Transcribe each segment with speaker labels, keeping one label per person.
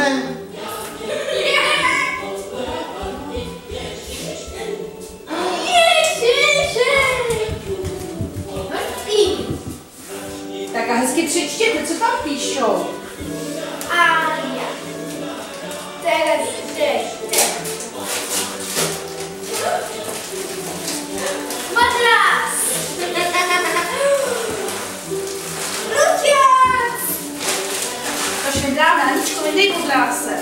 Speaker 1: táhne.
Speaker 2: Tak a hezky přečtěte, co tam píšou?
Speaker 3: Aja. Teraz matras. Luciac.
Speaker 2: Až mi dáme, Aničko, mi dej podráse.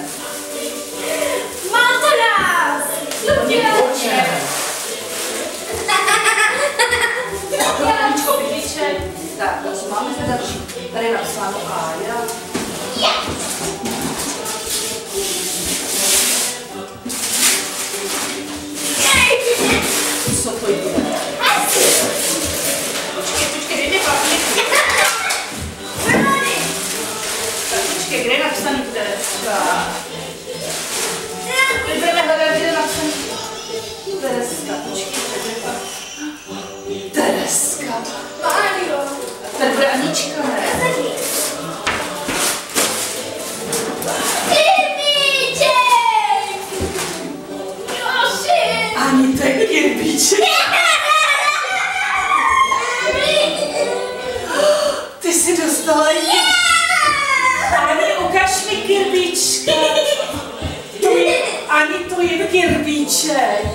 Speaker 3: Matras. Luciac.
Speaker 2: Aničko, vidíček. Tak, co máme zde další? Tady je napsáno Aja. Co to je? Počkej, dej mi papír. Tak počkej, kde je napsaný Tereska? My budeme hledat, kde je napsaný Tereska. Počkej, kde je napsaný Tereska.
Speaker 3: Mario.
Speaker 2: Tady bude Anička, ne? Ani to je Kirbíček. Ty jsi dostala již. Ani ukaž mi Kirbíčka. Ani to je Kirbíček.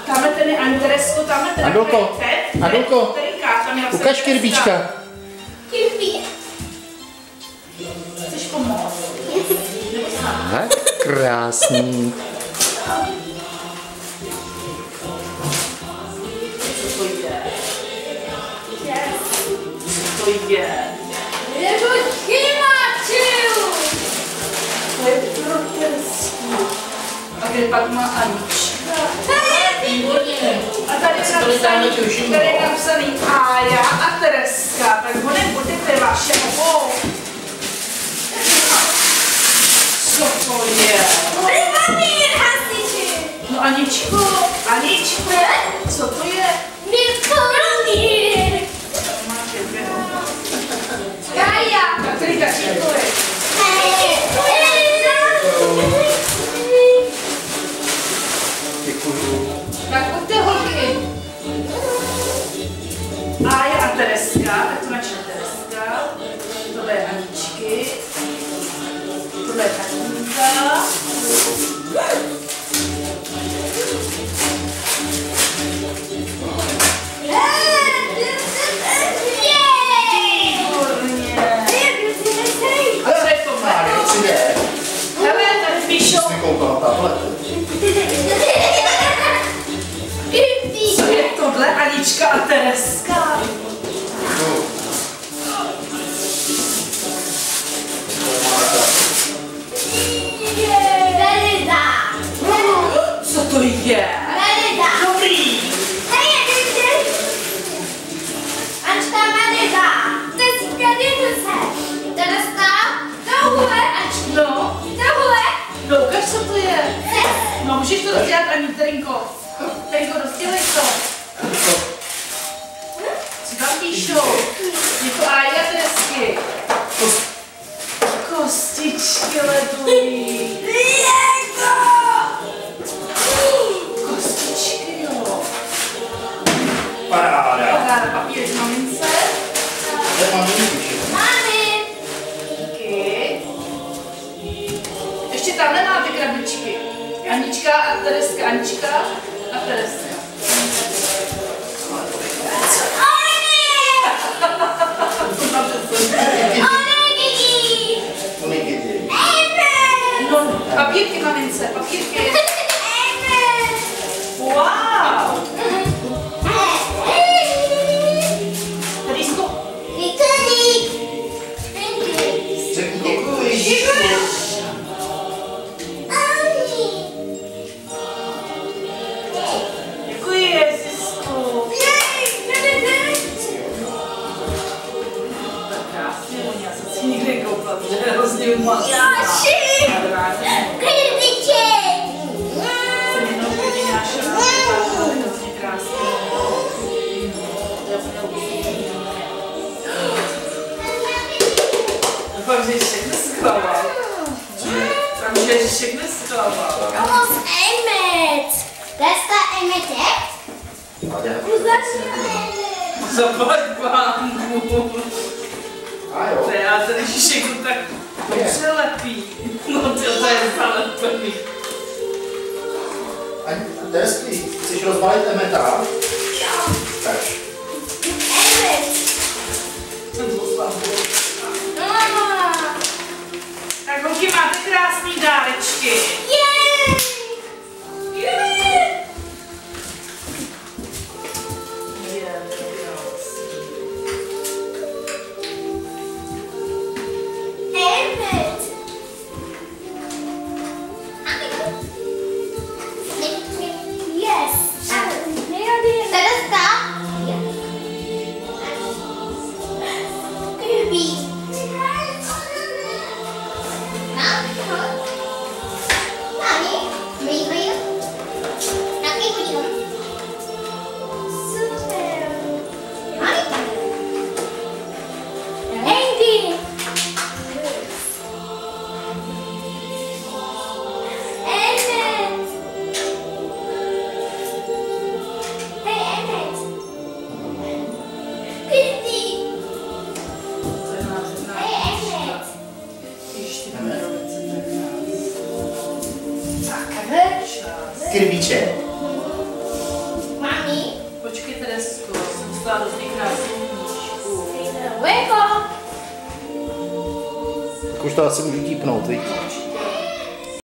Speaker 2: Tamhle ten je Ani Teresko, tamhle ten je
Speaker 1: Adolko, ukaž Kirbíčka.
Speaker 2: Chceš pomoct?
Speaker 1: Tak, krásný.
Speaker 2: Co to je? Co to je? To je pro Teresku. A kde pak má Anička? A tady je napsaný Aja a Tereska, tak ho nebudete vaše obou. Co to je? No Aničko, co to je? Máš jedného. A který taky to je?
Speaker 1: Děkuju.
Speaker 2: Tak pojďte holky. Aja a Tereska, tak to načne Tereska. Tohle je Aničky. Tohle je Tatínka. A co je to Mário? Hele, tady píšou. Co je tohle? Anička a Tereska. Co to je? Dobrý. No, ukaž, co to je. No, můžeš to rozdělat, Ani, Terinko. Terinko, rozdělej to. Co tam píšou? Je to Aja Teresky. Kostičky ledový. Kostičky, jo.
Speaker 1: Paráda.
Speaker 2: Paráda, papír z mamince. Díky. Ještě tamhle máte krabičky. Anička a Tereska, Anička a Tereska. No, papírky mamince, papírky. Wow! Teresko.
Speaker 1: Řekni děkuji.
Speaker 3: Teska Emetek.
Speaker 2: Zaplať pánbu.
Speaker 1: A jo.
Speaker 2: To já ten Žižek to tak přelepí. No to je zalepený.
Speaker 1: A Teresky, chceš rozbalit Emeta?
Speaker 3: Jo.
Speaker 1: Tak.
Speaker 3: Emet. Mama.
Speaker 2: Tak holky, máte krásný dárečky.
Speaker 3: Jej. Jej. Emet. Yes. Tereska. Kirby. Nani? Beri. Nanti punya. Super. Nani? Andy. Emmet. Hey Emmet. Kirby. Hey Emmet.
Speaker 2: Ještě máme rovice tak čas.
Speaker 1: Kirbíček.
Speaker 3: Mami.
Speaker 2: Počkej, Teresko, jsem dostala hrozně krásnou knížku.
Speaker 3: Wake up.
Speaker 1: Tak už to asi můžu típnout, viď?